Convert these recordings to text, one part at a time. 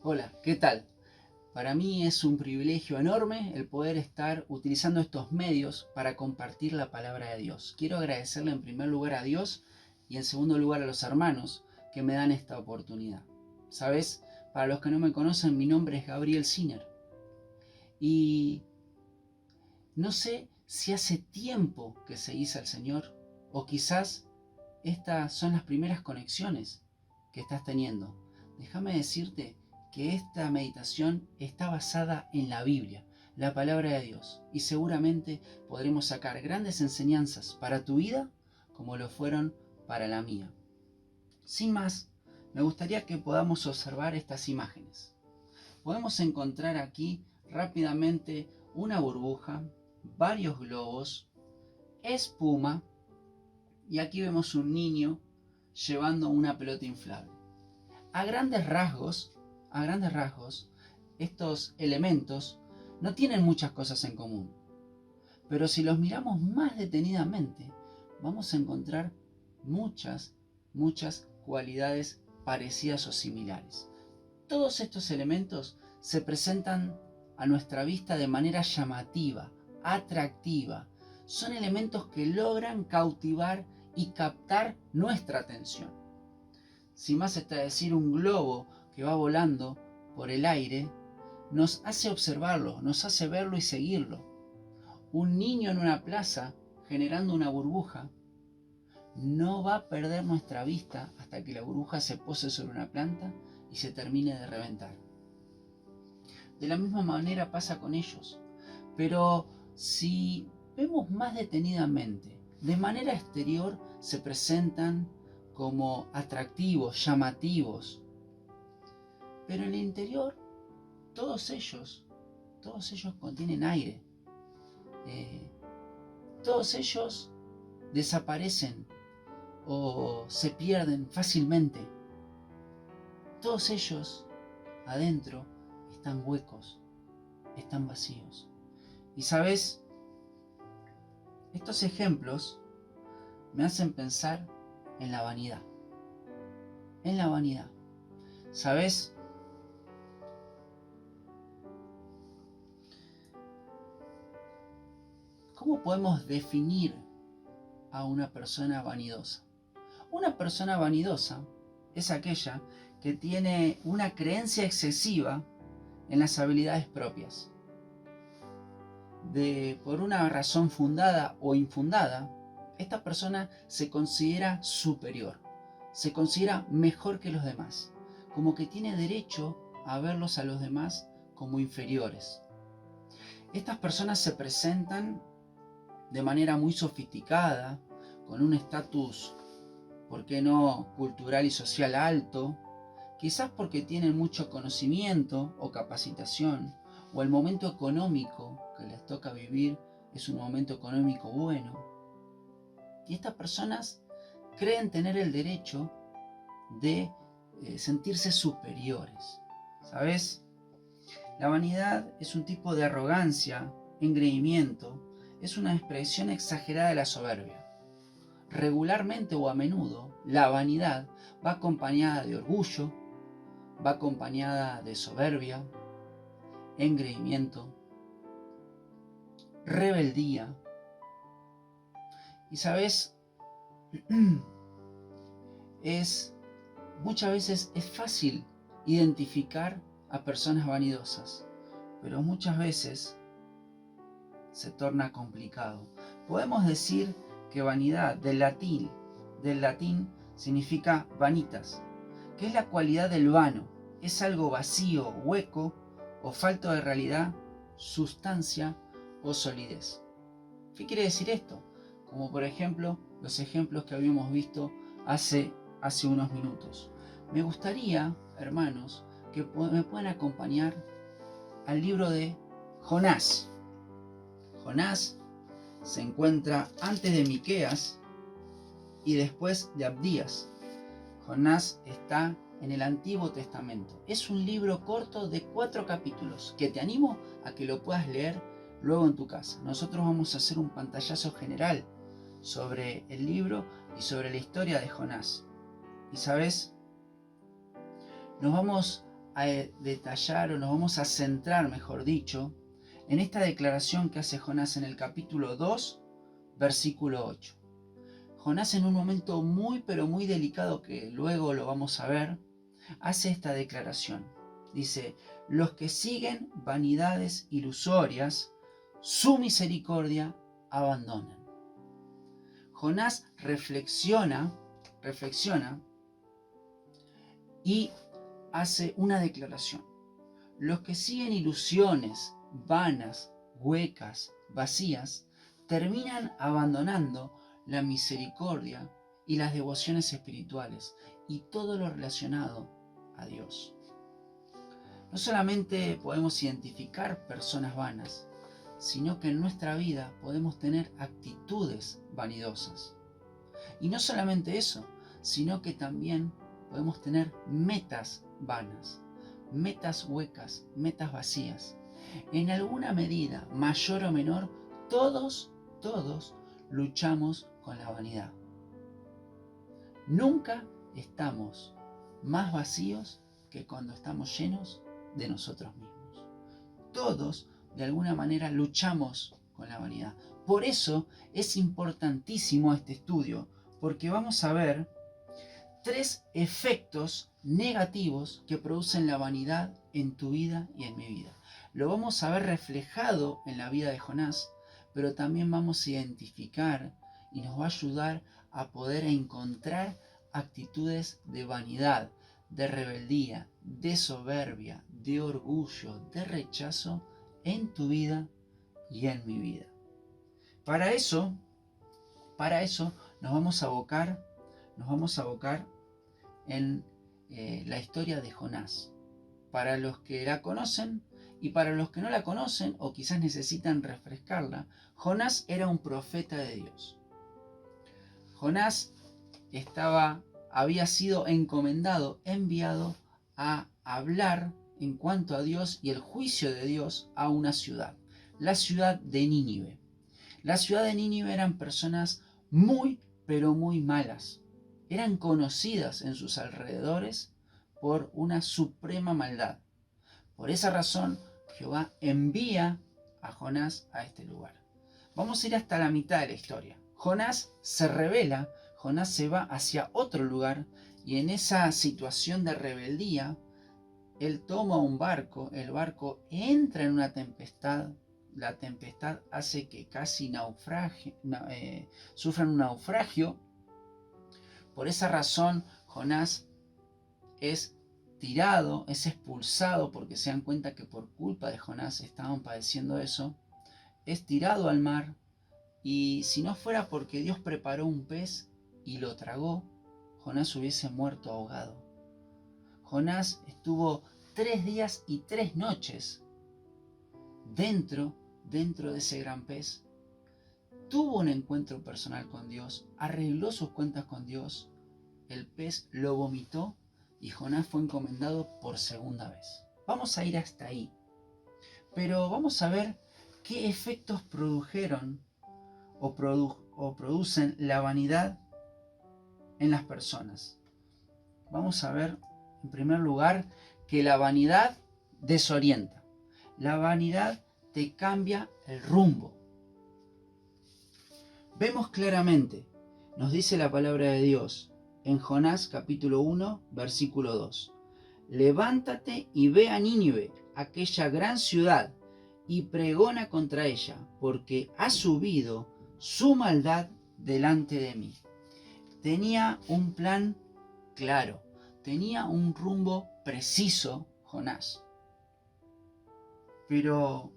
Hola, ¿qué tal? Para mí es un privilegio enorme el poder estar utilizando estos medios para compartir la palabra de Dios. Quiero agradecerle en primer lugar a Dios y en segundo lugar a los hermanos que me dan esta oportunidad. ¿Sabes? Para los que no me conocen, mi nombre es Gabriel Sinner y no sé si hace tiempo que seguís al Señor o quizás estas son las primeras conexiones que estás teniendo. Déjame decirte que esta meditación está basada en la Biblia, la palabra de Dios, y seguramente podremos sacar grandes enseñanzas para tu vida como lo fueron para la mía. Sin más, me gustaría que podamos observar estas imágenes. Podemos encontrar aquí rápidamente una burbuja, varios globos, espuma, y aquí vemos un niño llevando una pelota inflable. A grandes rasgos, estos elementos no tienen muchas cosas en común. Pero si los miramos más detenidamente, vamos a encontrar muchas cualidades parecidas o similares. Todos estos elementos se presentan a nuestra vista de manera llamativa, atractiva. Son elementos que logran cautivar y captar nuestra atención. Sin más está decir, un globo que va volando por el aire nos hace observarlo, nos hace verlo y seguirlo. Un niño en una plaza generando una burbuja no va a perder nuestra vista hasta que la burbuja se pose sobre una planta y se termine de reventar. De la misma manera pasa con ellos. Pero si vemos más detenidamente, de manera exterior se presentan como atractivos, llamativos. Pero en el interior, todos ellos contienen aire. Todos ellos desaparecen o se pierden fácilmente. Todos ellos adentro están huecos, están vacíos. Y sabes, estos ejemplos me hacen pensar en la vanidad. En la vanidad. ¿Sabes? ¿Cómo podemos definir a una persona vanidosa? Una persona vanidosa es aquella que tiene una creencia excesiva en las habilidades propias. Por una razón fundada o infundada, esta persona se considera superior, se considera mejor que los demás, como que tiene derecho a verlos a los demás como inferiores. Estas personas se presentan de manera muy sofisticada, con un estatus, ¿por qué no?, cultural y social alto, quizás porque tienen mucho conocimiento o capacitación, o el momento económico que les toca vivir es un momento económico bueno. Y estas personas creen tener el derecho de sentirse superiores. ¿Sabes? La vanidad es un tipo de arrogancia, engreimiento, es una expresión exagerada de la soberbia. Regularmente o a menudo, la vanidad va acompañada de orgullo, va acompañada de soberbia, engreimiento, rebeldía. Y sabes, muchas veces es fácil identificar a personas vanidosas, pero muchas veces se torna complicado. Podemos decir que vanidad del latín significa vanitas, que es la cualidad del vano, es algo vacío, hueco o falto de realidad, sustancia o solidez. ¿Qué quiere decir esto? Como por ejemplo los ejemplos que habíamos visto hace unos minutos. Me gustaría, hermanos, que me puedan acompañar al libro de Jonás. Jonás se encuentra antes de Miqueas y después de Abdías. Jonás está en el Antiguo Testamento. Es un libro corto de 4 capítulos que te animo a que lo puedas leer luego en tu casa. Nosotros vamos a hacer un pantallazo general sobre el libro y sobre la historia de Jonás. Y sabes, nos vamos a detallar, o nos vamos a centrar, mejor dicho, en esta declaración que hace Jonás en el capítulo 2, versículo 8. Jonás, en un momento muy pero muy delicado, que luego lo vamos a ver, hace esta declaración. Dice: los que siguen vanidades ilusorias, su misericordia abandonan. Jonás reflexiona y hace una declaración. Los que siguen ilusiones vanas, huecas, vacías, terminan abandonando la misericordia y las devociones espirituales y todo lo relacionado a Dios. No solamente podemos identificar personas vanas, sino que en nuestra vida podemos tener actitudes vanidosas. Y no solamente eso, sino que también podemos tener metas vanas, metas huecas, metas vacías. En alguna medida, mayor o menor, todos luchamos con la vanidad. Nunca estamos más vacíos que cuando estamos llenos de nosotros mismos. Todos, de alguna manera, luchamos con la vanidad. Por eso es importantísimo este estudio, porque vamos a ver 3 efectos negativos que producen la vanidad en tu vida y en mi vida. Lo vamos a ver reflejado en la vida de Jonás, pero también vamos a identificar y nos va a ayudar a poder encontrar actitudes de vanidad, de rebeldía, de soberbia, de orgullo, de rechazo en tu vida y en mi vida. Para eso nos vamos a abocar en la historia de Jonás. Para los que la conocen y para los que no la conocen o quizás necesitan refrescarla, Jonás era un profeta de Dios. Jonás había sido enviado a hablar en cuanto a Dios y el juicio de Dios a una ciudad, la ciudad de Nínive. La ciudad de Nínive eran personas muy, pero muy malas. Eran conocidas en sus alrededores por una suprema maldad. Por esa razón, Jehová envía a Jonás a este lugar. Vamos a ir hasta la mitad de la historia. Jonás se rebela, Jonás se va hacia otro lugar y en esa situación de rebeldía, él toma un barco, el barco entra en una tempestad, la tempestad hace que casi sufran un naufragio. Por esa razón, Jonás es tirado, es expulsado, porque se dan cuenta que por culpa de Jonás estaban padeciendo eso, es tirado al mar, y si no fuera porque Dios preparó un pez y lo tragó, Jonás hubiese muerto ahogado. Jonás estuvo 3 días y 3 noches dentro de ese gran pez. Tuvo un encuentro personal con Dios, arregló sus cuentas con Dios, el pez lo vomitó y Jonás fue encomendado por segunda vez. Vamos a ir hasta ahí, pero vamos a ver qué efectos produjeron o producen la vanidad en las personas. Vamos a ver, en primer lugar, que la vanidad desorienta. La vanidad te cambia el rumbo. Vemos claramente, nos dice la palabra de Dios en Jonás capítulo 1, versículo 2. Levántate y ve a Nínive, aquella gran ciudad, y pregona contra ella, porque ha subido su maldad delante de mí. Tenía un plan claro, tenía un rumbo preciso Jonás. Pero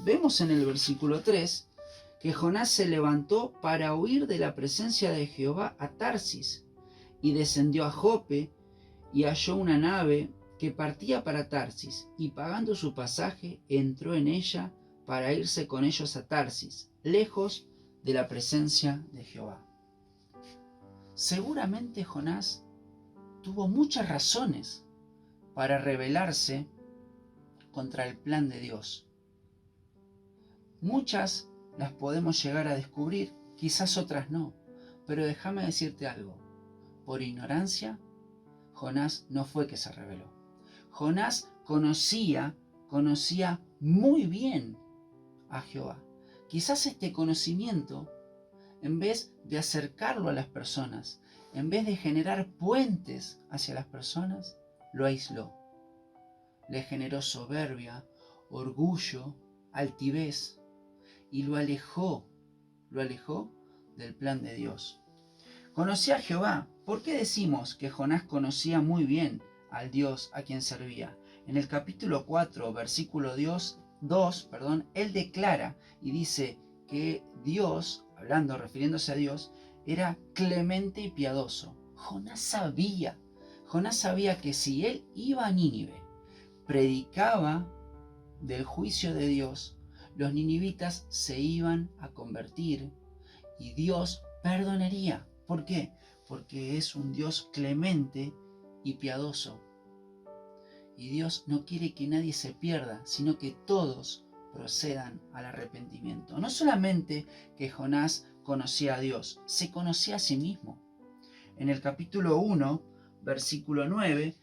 vemos en el versículo 3 que Jonás se levantó para huir de la presencia de Jehová a Tarsis, y descendió a Jope y halló una nave que partía para Tarsis, y pagando su pasaje entró en ella para irse con ellos a Tarsis, lejos de la presencia de Jehová. Seguramente Jonás tuvo muchas razones para rebelarse contra el plan de Dios. Muchas las podemos llegar a descubrir, quizás otras no, pero déjame decirte algo. Por ignorancia, Jonás no fue que se rebeló. Jonás conocía muy bien a Jehová. Quizás este conocimiento, en vez de acercarlo a las personas, en vez de generar puentes hacia las personas, lo aisló. Le generó soberbia, orgullo, altivez y lo alejó del plan de Dios. Conocía a Jehová. ¿Por qué decimos que Jonás conocía muy bien al Dios a quien servía? En el capítulo 4, versículo 2, él declara y dice que Dios, refiriéndose a Dios, era clemente y piadoso. Jonás sabía que si él iba a Nínive, predicaba del juicio de Dios, los ninivitas se iban a convertir y Dios perdonaría. ¿Por qué? Porque es un Dios clemente y piadoso. Y Dios no quiere que nadie se pierda, sino que todos procedan al arrepentimiento. No solamente que Jonás conocía a Dios, se conocía a sí mismo. En el capítulo 1, versículo 9,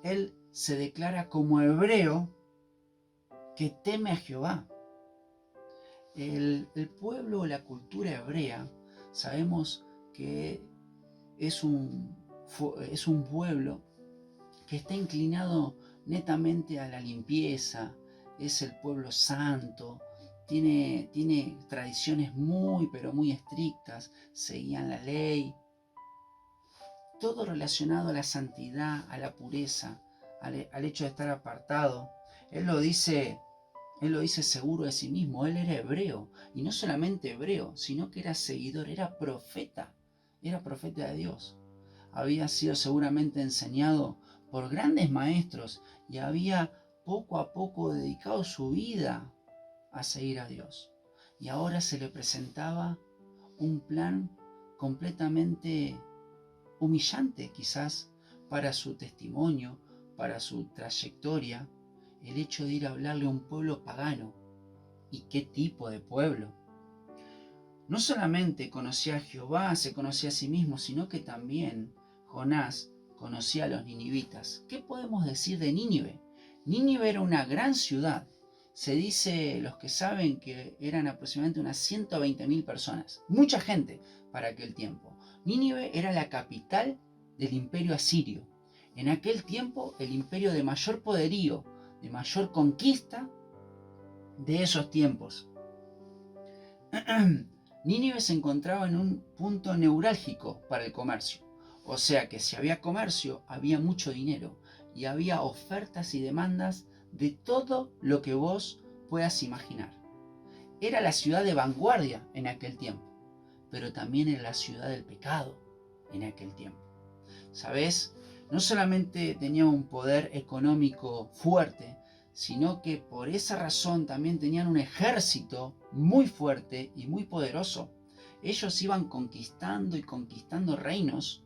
él se declara como hebreo que teme a Jehová. El pueblo, la cultura hebrea, sabemos que es un pueblo que está inclinado netamente a la limpieza, es el pueblo santo, tiene tradiciones muy, pero muy estrictas, seguían la ley, todo relacionado a la santidad, a la pureza, al hecho de estar apartado. Él lo dice seguro de sí mismo, él era hebreo, y no solamente hebreo, sino que era seguidor, era profeta de Dios. Había sido seguramente enseñado por grandes maestros y había poco a poco dedicado su vida a seguir a Dios. Y ahora se le presentaba un plan completamente humillante quizás para su testimonio, para su trayectoria, el hecho de ir a hablarle a un pueblo pagano. ¿Y qué tipo de pueblo? No solamente conocía a Jehová, se conocía a sí mismo, sino que también Jonás conocía a los ninivitas. ¿Qué podemos decir de Nínive? Nínive era una gran ciudad. Se dice, los que saben, que eran aproximadamente unas 120.000 personas. Mucha gente para aquel tiempo. Nínive era la capital del imperio asirio. En aquel tiempo, el imperio de mayor poderío, de mayor conquista de esos tiempos. Nínive se encontraba en un punto neurálgico para el comercio. O sea que si había comercio, había mucho dinero y había ofertas y demandas de todo lo que vos puedas imaginar. Era la ciudad de vanguardia en aquel tiempo, pero también era la ciudad del pecado en aquel tiempo. ¿Sabes? No solamente tenía un poder económico fuerte, sino que por esa razón también tenían un ejército muy fuerte y muy poderoso. Ellos iban conquistando y conquistando reinos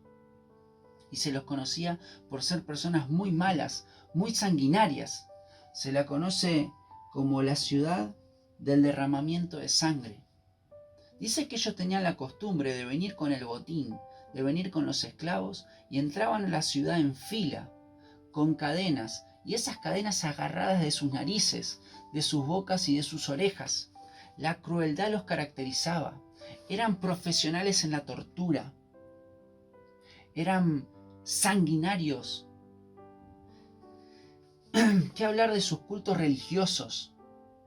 y se los conocía por ser personas muy malas, muy sanguinarias. Se la conoce como la ciudad del derramamiento de sangre. Dice que ellos tenían la costumbre de venir con el botín, de venir con los esclavos y entraban a la ciudad en fila, con cadenas, y esas cadenas agarradas de sus narices, de sus bocas y de sus orejas. La crueldad los caracterizaba. Eran profesionales en la tortura. Eran sanguinarios. ¿Qué hablar de sus cultos religiosos?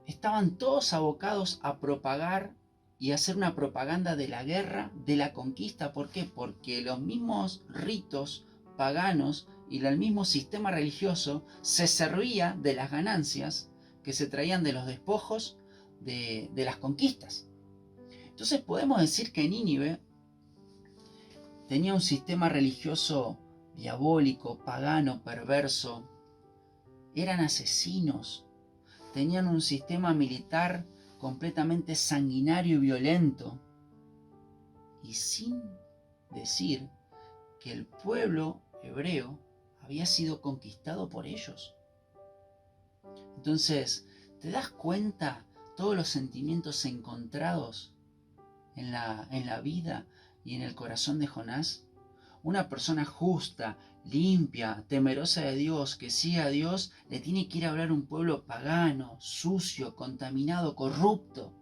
Estaban todos abocados a propagar y hacer una propaganda de la guerra, de la conquista. ¿Por qué? Porque los mismos ritos paganos y el mismo sistema religioso se servía de las ganancias que se traían de los despojos de las conquistas. Entonces podemos decir que Nínive tenía un sistema religioso diabólico, pagano, perverso. Eran asesinos. Tenían un sistema militar completamente sanguinario y violento. Y sin decir que el pueblo hebreo había sido conquistado por ellos. Entonces, ¿te das cuenta todos los sentimientos encontrados en la vida y en el corazón de Jonás? Una persona justa, limpia, temerosa de Dios, que sigue a Dios, le tiene que ir a hablar a un pueblo pagano, sucio, contaminado, corrupto.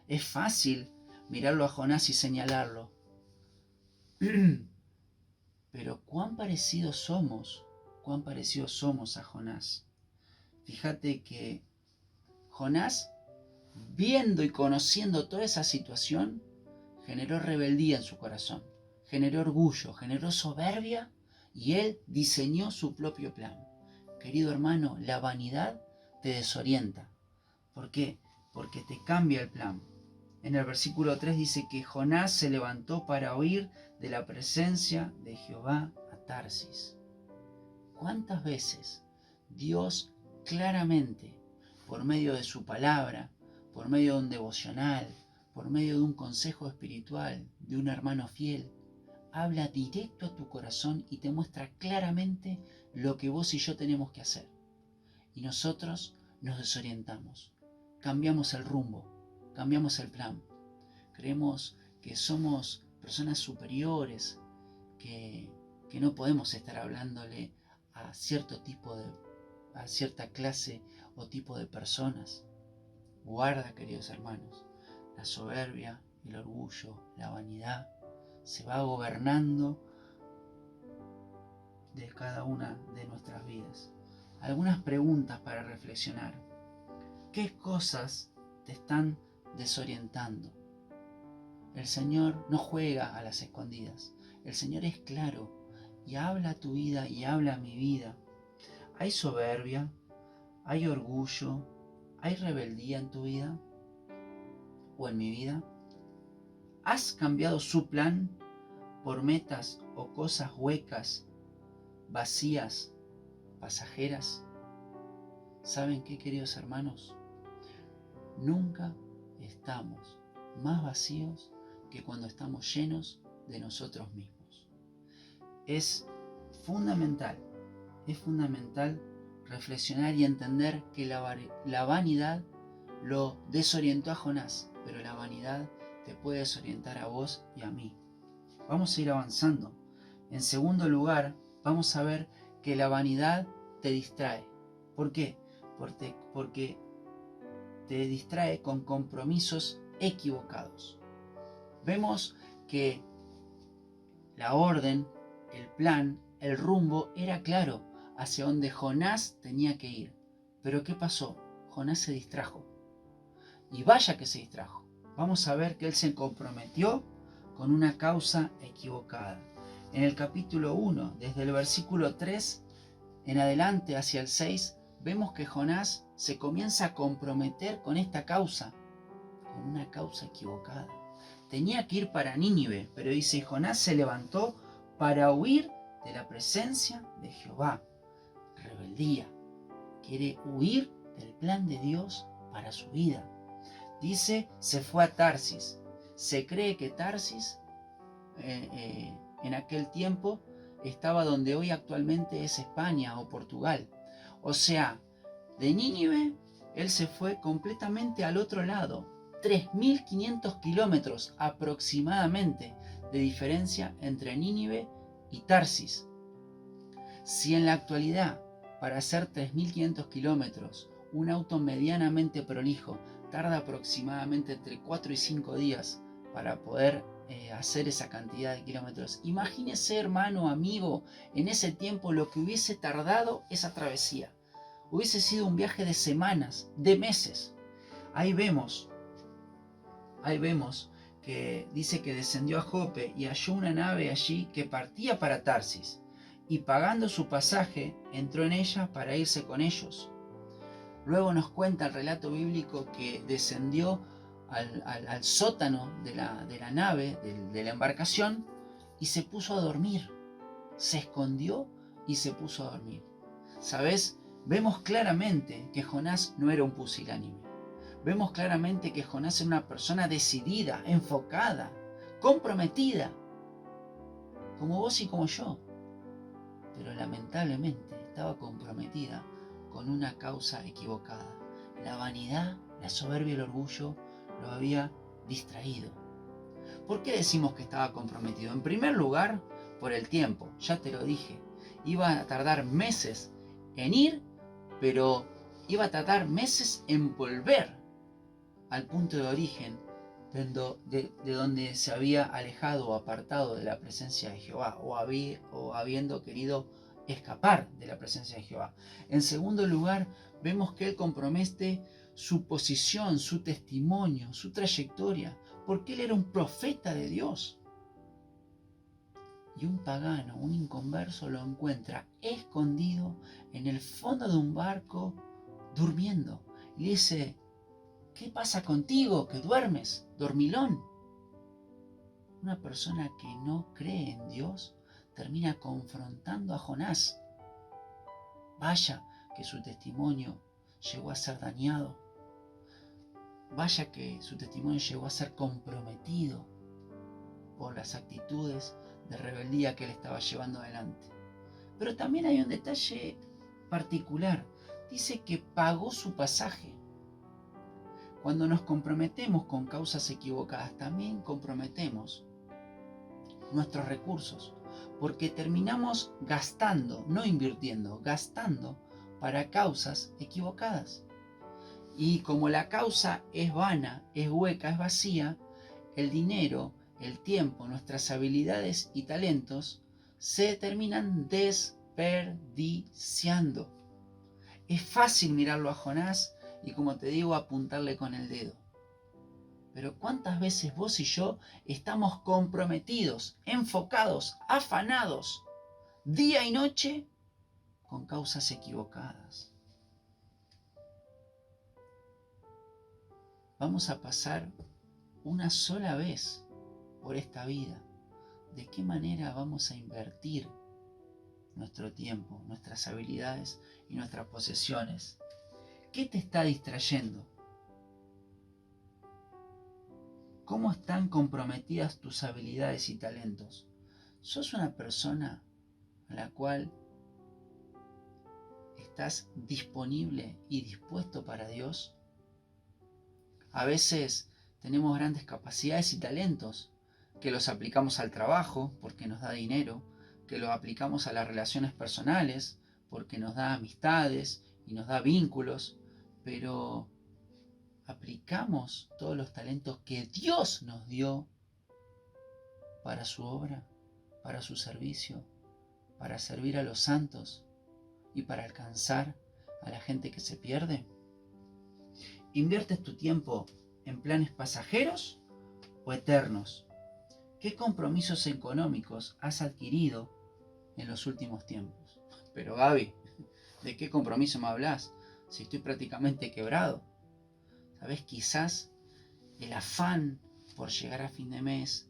Es fácil mirarlo a Jonás y señalarlo. Pero cuán parecidos somos a Jonás. Fíjate que Jonás, viendo y conociendo toda esa situación, generó rebeldía en su corazón, generó orgullo, generó soberbia y él diseñó su propio plan. Querido hermano, la vanidad te desorienta. ¿Por qué? Porque te cambia el plan. En el versículo 3 dice que Jonás se levantó para huir de la presencia de Jehová a Tarsis. ¿Cuántas veces Dios claramente, por medio de su palabra, por medio de un devocional, por medio de un consejo espiritual, de un hermano fiel, habla directo a tu corazón y te muestra claramente lo que vos y yo tenemos que hacer? Y nosotros nos desorientamos, cambiamos el rumbo, cambiamos el plan. Creemos que somos personas superiores, que no podemos estar hablándole a cierta clase o tipo de personas. Guarda, queridos hermanos, la soberbia, el orgullo, la vanidad se va gobernando de cada una de nuestras vidas. Algunas preguntas para reflexionar. ¿Qué cosas te están desorientando? El Señor no juega a las escondidas. El Señor es claro y habla a tu vida y habla a mi vida. ¿Hay soberbia? ¿Hay orgullo? ¿Hay rebeldía en tu vida o en mi vida? ¿Has cambiado su plan por metas o cosas huecas, vacías, pasajeras? ¿Saben qué, queridos hermanos? Nunca estamos más vacíos que cuando estamos llenos de nosotros mismos. Es fundamental reflexionar y entender que la vanidad lo desorientó a Jonás, pero la vanidad te puede desorientar a vos y a mí. Vamos a ir avanzando. En segundo lugar, vamos a ver que la vanidad te distrae. ¿Por qué? Porque te distrae con compromisos equivocados. Vemos que la orden, el plan, el rumbo era claro hacia donde Jonás tenía que ir. Pero ¿qué pasó? Jonás se distrajo. Y vaya que se distrajo. Vamos a ver que él se comprometió con una causa equivocada. En el capítulo 1, desde el versículo 3 en adelante hacia el 6, vemos que Jonás se comienza a comprometer con esta causa, con una causa equivocada. Tenía que ir para Nínive, pero dice, Jonás se levantó para huir de la presencia de Jehová. Rebeldía. Quiere huir del plan de Dios para su vida. Dice, se fue a Tarsis. Se cree que Tarsis en aquel tiempo estaba donde hoy actualmente es España o Portugal. O sea, de Nínive él se fue completamente al otro lado. 3.500 kilómetros aproximadamente de diferencia entre Nínive y Tarsis. Si en la actualidad, para hacer 3.500 kilómetros, un auto medianamente prolijo tarda aproximadamente entre 4 y 5 días para poder hacer esa cantidad de kilómetros, imagínese, hermano, amigo, en ese tiempo lo que hubiese tardado esa travesía. Hubiese sido un viaje de semanas, de meses. Ahí vemos que dice que descendió a Jope y halló una nave allí que partía para Tarsis, y pagando su pasaje entró en ella para irse con ellos. Luego nos cuenta el relato bíblico que descendió al sótano de la nave, de la embarcación, y se puso a dormir. Se escondió y se puso a dormir. ¿Sabes? Vemos claramente que Jonás no era un pusilánime. Vemos claramente que Jonás era una persona decidida, enfocada, comprometida, como vos y como yo. Pero lamentablemente estaba comprometida con una causa equivocada. La vanidad, la soberbia y el orgullo lo había distraído. ¿Por qué decimos que estaba comprometido? En primer lugar, por el tiempo, ya te lo dije. Iba a tardar meses en ir, pero iba a tardar meses en volver al punto de origen de donde se había alejado o apartado de la presencia de Jehová o habiendo querido escapar de la presencia de Jehová. En segundo lugar, vemos que él compromete su posición, su testimonio, su trayectoria, porque él era un profeta de Dios. Y un pagano, un inconverso, lo encuentra escondido en el fondo de un barco, durmiendo. Y le dice: ¿qué pasa contigo, que duermes, dormilón? Una persona que no cree en Dios termina confrontando a Jonás. Vaya que su testimonio llegó a ser dañado. Vaya que su testimonio llegó a ser comprometido por las actitudes de rebeldía que él estaba llevando adelante. Pero también hay un detalle particular. Dice que pagó su pasaje. Cuando nos comprometemos con causas equivocadas, también comprometemos nuestros recursos, porque terminamos gastando, no invirtiendo, gastando para causas equivocadas. Y como la causa es vana, es hueca, es vacía, el dinero, el tiempo, nuestras habilidades y talentos se terminan desperdiciando. Es fácil mirarlo a Jonás y, como te digo, apuntarle con el dedo. Pero ¿cuántas veces vos y yo estamos comprometidos, enfocados, afanados, día y noche, con causas equivocadas? Vamos a pasar una sola vez por esta vida. ¿De qué manera vamos a invertir nuestro tiempo, nuestras habilidades y nuestras posesiones? ¿Qué te está distrayendo? ¿Cómo están comprometidas tus habilidades y talentos? ¿Sos una persona a la cual estás disponible y dispuesto para Dios? A veces tenemos grandes capacidades y talentos que los aplicamos al trabajo porque nos da dinero, que los aplicamos a las relaciones personales porque nos da amistades y nos da vínculos, pero aplicamos todos los talentos que Dios nos dio para su obra, para su servicio, para servir a los santos y para alcanzar a la gente que se pierde. ¿Inviertes tu tiempo en planes pasajeros o eternos? ¿Qué compromisos económicos has adquirido en los últimos tiempos? Pero Gaby, ¿de qué compromiso me hablas? Si estoy prácticamente quebrado. ¿Sabes? Quizás el afán por llegar a fin de mes,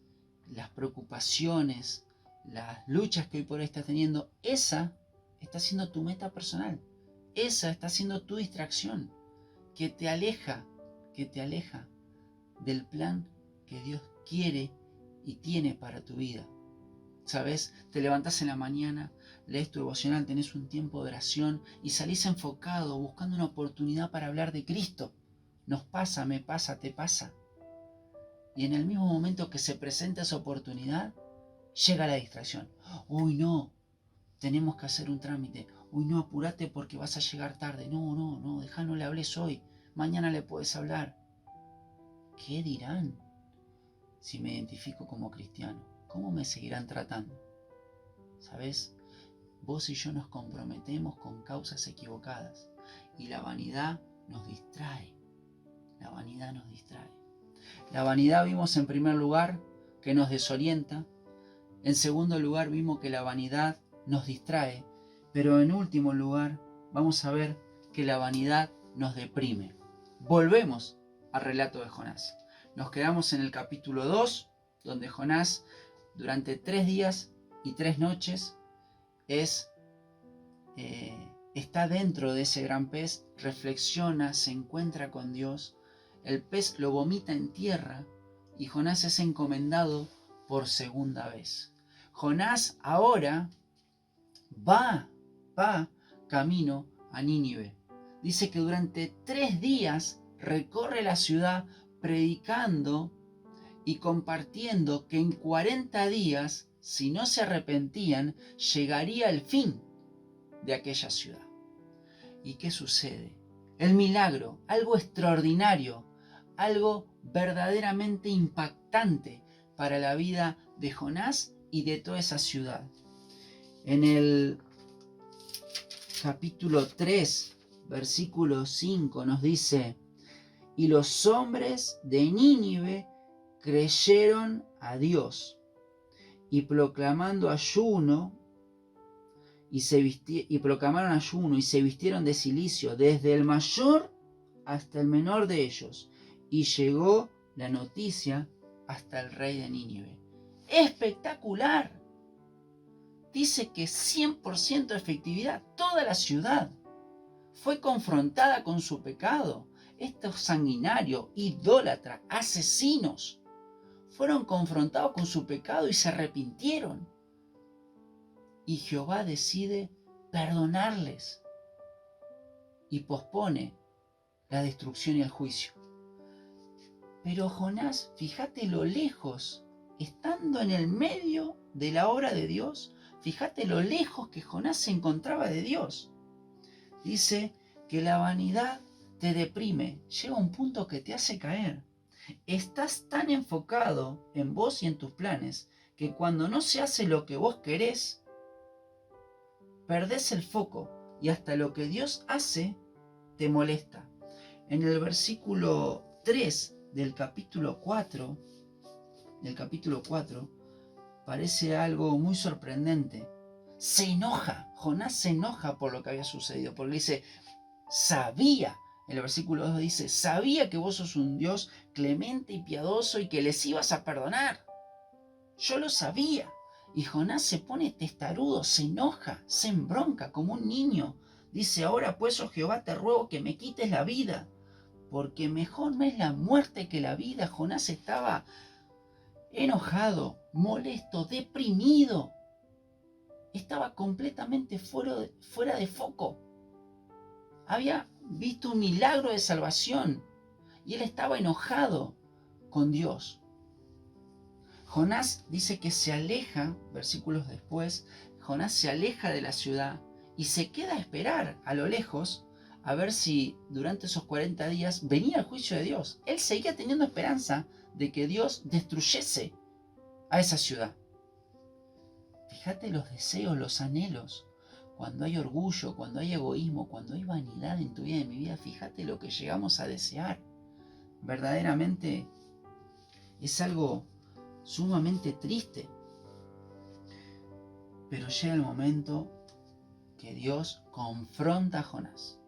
las preocupaciones, las luchas que hoy por hoy estás teniendo, esa está siendo tu meta personal. Esa está siendo tu distracción, que te aleja del plan que Dios quiere y tiene para tu vida. ¿Sabes? Te levantás en la mañana, lees tu devocional, tenés un tiempo de oración y salís enfocado, buscando una oportunidad para hablar de Cristo. Nos pasa, me pasa, te pasa. Y en el mismo momento que se presenta esa oportunidad, llega la distracción. Uy, no, tenemos que hacer un trámite. Uy, no, apurate porque vas a llegar tarde. No, dejá, no le hables hoy. Mañana le puedes hablar. ¿Qué dirán si me identifico como cristiano? ¿Cómo me seguirán tratando? ¿Sabes? Vos y yo nos comprometemos con causas equivocadas y la vanidad nos distrae. La vanidad nos distrae. La vanidad vimos en primer lugar que nos desorienta. En segundo lugar vimos que la vanidad nos distrae. Pero en último lugar vamos a ver que la vanidad nos deprime. Volvemos al relato de Jonás. Nos quedamos en el capítulo 2, donde Jonás durante 3 días y 3 noches está dentro de ese gran pez, reflexiona, se encuentra con Dios. El pez lo vomita en tierra y Jonás es encomendado por segunda vez. Jonás ahora va camino a Nínive. Dice que durante 3 días recorre la ciudad predicando y compartiendo que en 40 días si no se arrepentían, llegaría el fin de aquella ciudad. ¿Y qué sucede? El milagro, algo extraordinario, algo verdaderamente impactante para la vida de Jonás y de toda esa ciudad. En el capítulo 3, versículo 5 nos dice: y los hombres de Nínive creyeron a Dios y proclamando ayuno proclamaron ayuno y se vistieron de cilicio, desde el mayor hasta el menor de ellos, y llegó la noticia hasta el rey de Nínive. ¡Espectacular! Dice que 100% de efectividad. Toda la ciudad fue confrontada con su pecado. Estos sanguinarios, idólatras, asesinos, fueron confrontados con su pecado y se arrepintieron. Y Jehová decide perdonarles y pospone la destrucción y el juicio. Pero Jonás, fíjate lo lejos, estando en el medio de la obra de Dios, fíjate lo lejos que Jonás se encontraba de Dios. Dice que la vanidad te deprime, llega un punto que te hace caer. Estás tan enfocado en vos y en tus planes que cuando no se hace lo que vos querés, perdés el foco y hasta lo que Dios hace te molesta. En el versículo 3 del capítulo 4, parece algo muy sorprendente. Se enoja, Jonás se enoja por lo que había sucedido, porque dice, sabía, en el versículo 2 dice, sabía que vos sos un Dios clemente y piadoso y que les ibas a perdonar. Yo lo sabía. Y Jonás se pone testarudo, se enoja, se embronca como un niño. Dice, ahora pues, oh Jehová, te ruego que me quites la vida, porque mejor me es la muerte que la vida. Jonás estaba enojado, molesto, deprimido. Estaba completamente fuera de foco. Había visto un milagro de salvación y él estaba enojado con Dios. Jonás dice que se aleja, versículos después, Jonás se aleja de la ciudad y se queda a esperar a lo lejos a ver si durante esos 40 días venía el juicio de Dios. Él seguía teniendo esperanza de que Dios destruyese a esa ciudad. Fíjate los deseos, los anhelos. Cuando hay orgullo, cuando hay egoísmo, cuando hay vanidad en tu vida y en mi vida, fíjate lo que llegamos a desear. Verdaderamente es algo sumamente triste. Pero llega el momento que Dios confronta a Jonás.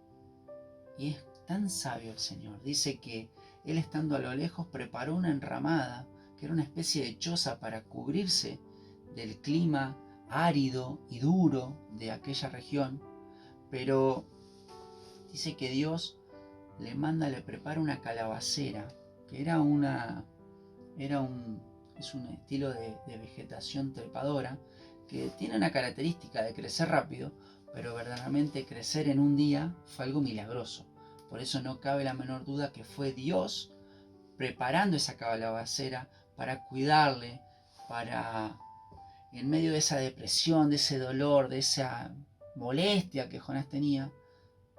Y es tan sabio el Señor. Dice que él, estando a lo lejos, preparó una enramada, que era una especie de choza para cubrirse del clima árido y duro de aquella región. Pero dice que Dios le prepara una calabacera, que es un estilo de vegetación trepadora, que tiene una característica de crecer rápido, pero verdaderamente crecer en un día fue algo milagroso. Por eso no cabe la menor duda que fue Dios preparando esa calabacera para cuidarle, para, en medio de esa depresión, de ese dolor, de esa molestia que Jonás tenía,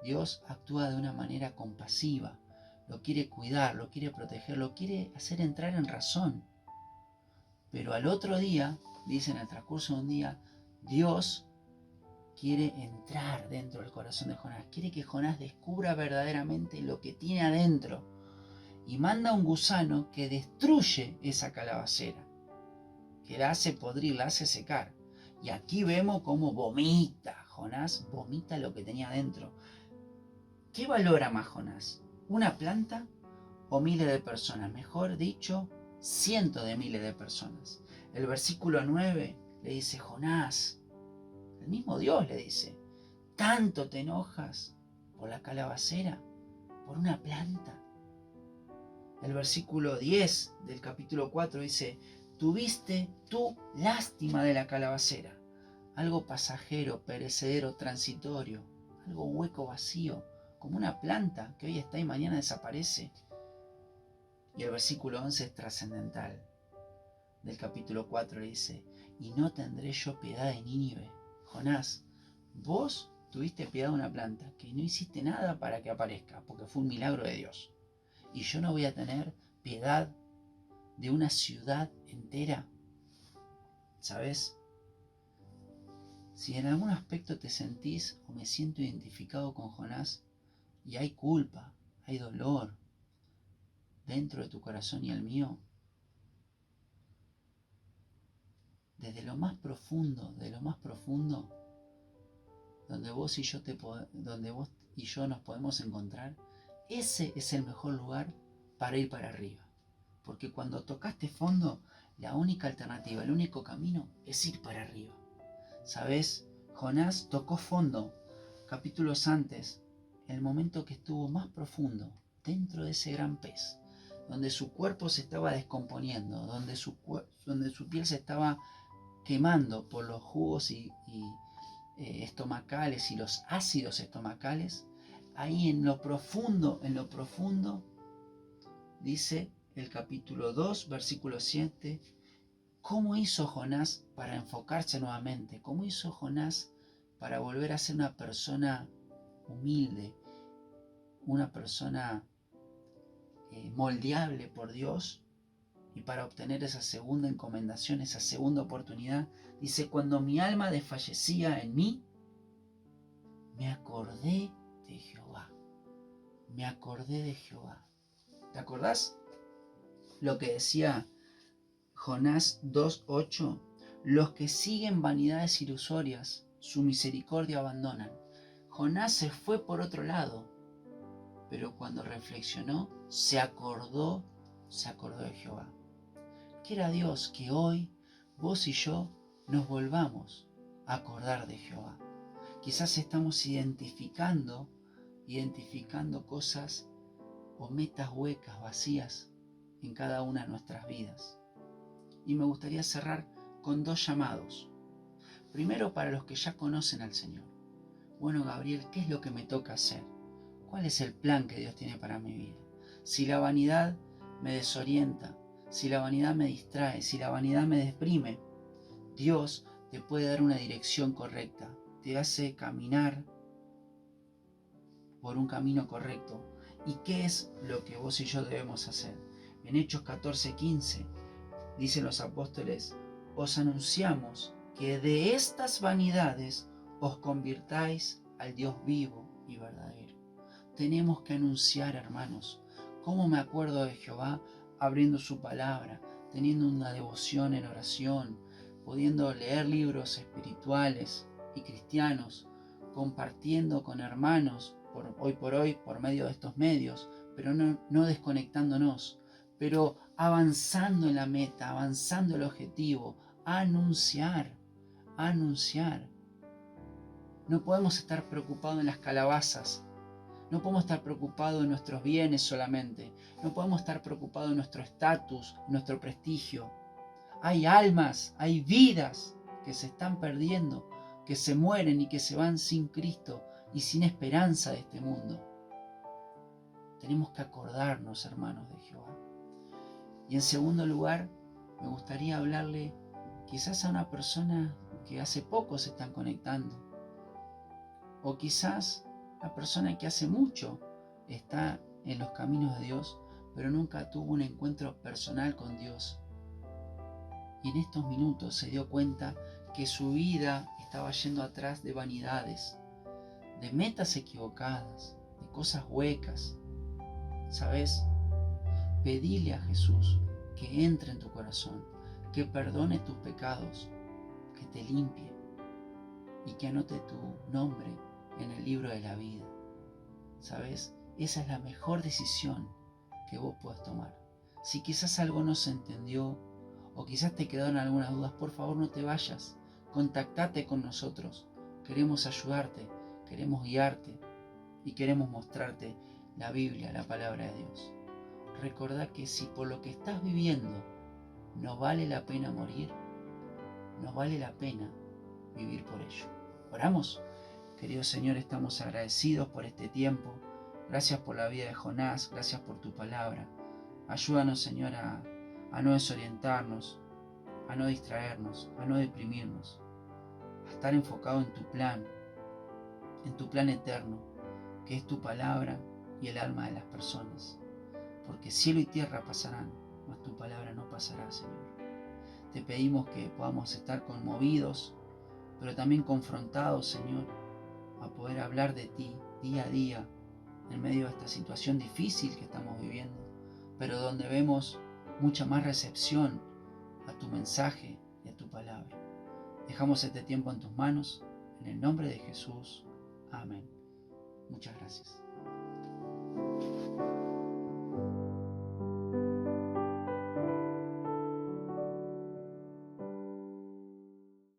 Dios actúa de una manera compasiva. Lo quiere cuidar, lo quiere proteger, lo quiere hacer entrar en razón. Pero al otro día, dice en el transcurso de un día, Dios quiere entrar dentro del corazón de Jonás. Quiere que Jonás descubra verdaderamente lo que tiene adentro. Y manda un gusano que destruye esa calabacera, que la hace podrir, la hace secar. Y aquí vemos cómo Jonás vomita lo que tenía adentro. ¿Qué valora más Jonás? ¿Una planta o miles de personas? Mejor dicho, cientos de miles de personas. El versículo 9 le dice, Jonás, el mismo Dios le dice, ¿tanto te enojas por la calabacera, por una planta? El versículo 10 del capítulo 4 dice, tuviste tú lástima de la calabacera, algo pasajero, perecedero, transitorio, algo hueco, vacío, como una planta que hoy está y mañana desaparece. Y el versículo 11 es trascendental. Del capítulo 4 le dice, y no tendré yo piedad de Nínive. Jonás, vos tuviste piedad de una planta que no hiciste nada para que aparezca, porque fue un milagro de Dios. Y yo no voy a tener piedad de una ciudad entera. ¿Sabes? Si en algún aspecto te sentís o me siento identificado con Jonás y hay culpa, hay dolor dentro de tu corazón y el mío, desde lo más profundo, donde vos y yo nos podemos encontrar, ese es el mejor lugar para ir para arriba. Porque cuando tocaste fondo, la única alternativa, el único camino es ir para arriba. ¿Sabes? Jonás tocó fondo capítulos antes, el momento que estuvo más profundo, dentro de ese gran pez, donde su cuerpo se estaba descomponiendo, donde su piel se estaba quemando por los jugos estomacales y los ácidos estomacales. Ahí en lo profundo, dice el capítulo 2, versículo 7, ¿cómo hizo Jonás para enfocarse nuevamente? ¿Cómo hizo Jonás para volver a ser una persona humilde, una persona moldeable por Dios? Y para obtener esa segunda encomendación, esa segunda oportunidad, dice, cuando mi alma desfallecía en mí, me acordé de Jehová. Me acordé de Jehová. ¿Te acordás lo que decía Jonás 2:8? Los que siguen vanidades ilusorias, su misericordia abandonan. Jonás se fue por otro lado, pero cuando reflexionó, se acordó de Jehová. Quiera Dios que hoy vos y yo nos volvamos a acordar de Jehová. Quizás estamos identificando cosas o metas huecas, vacías en cada una de nuestras vidas. Y me gustaría cerrar con 2 llamados. Primero, para los que ya conocen al Señor. Bueno, Gabriel, ¿qué es lo que me toca hacer? ¿Cuál es el plan que Dios tiene para mi vida? Si la vanidad me desorienta, si la vanidad me distrae, si la vanidad me deprime, Dios te puede dar una dirección correcta, te hace caminar por un camino correcto. ¿Y qué es lo que vos y yo debemos hacer? En Hechos 14:15 dicen los apóstoles, os anunciamos que de estas vanidades os convirtáis al Dios vivo y verdadero. Tenemos que anunciar, hermanos. ¿Cómo me acuerdo de Jehová? Abriendo su palabra, teniendo una devoción en oración, pudiendo leer libros espirituales y cristianos, compartiendo con hermanos hoy por hoy por medio de estos medios, pero no desconectándonos, pero avanzando en la meta, avanzando el objetivo, anunciar. No podemos estar preocupados en las calabazas. No podemos estar preocupados en nuestros bienes solamente. No podemos estar preocupados en nuestro estatus, nuestro prestigio. Hay almas, hay vidas que se están perdiendo, que se mueren y que se van sin Cristo y sin esperanza de este mundo. Tenemos que acordarnos, hermanos, de Jehová. Y en segundo lugar, me gustaría hablarle quizás a una persona que hace poco se están conectando. O quizás la persona que hace mucho está en los caminos de Dios, pero nunca tuvo un encuentro personal con Dios. Y en estos minutos se dio cuenta que su vida estaba yendo atrás de vanidades, de metas equivocadas, de cosas huecas. ¿Sabes? Pedile a Jesús que entre en tu corazón, que perdone tus pecados, que te limpie y que anote tu nombre en el libro de la vida. ¿Sabes? Esa es la mejor decisión que vos puedas tomar. Si quizás algo no se entendió o quizás te quedaron algunas dudas, por favor no te vayas. Contactate con nosotros. Queremos ayudarte, queremos guiarte y queremos mostrarte la Biblia, la palabra de Dios. Recordá que si por lo que estás viviendo no vale la pena morir, no vale la pena vivir por ello. ¿Oramos? Querido Señor, estamos agradecidos por este tiempo. Gracias por la vida de Jonás, gracias por tu palabra. Ayúdanos, Señor, a no desorientarnos, a no distraernos, a no deprimirnos, a estar enfocado en tu plan eterno, que es tu palabra y el alma de las personas. Porque cielo y tierra pasarán, mas tu palabra no pasará, Señor. Te pedimos que podamos estar conmovidos, pero también confrontados, Señor, a poder hablar de ti día a día en medio de esta situación difícil que estamos viviendo, pero donde vemos mucha más recepción a tu mensaje y a tu palabra. Dejamos este tiempo en tus manos, en el nombre de Jesús. Amén. Muchas gracias.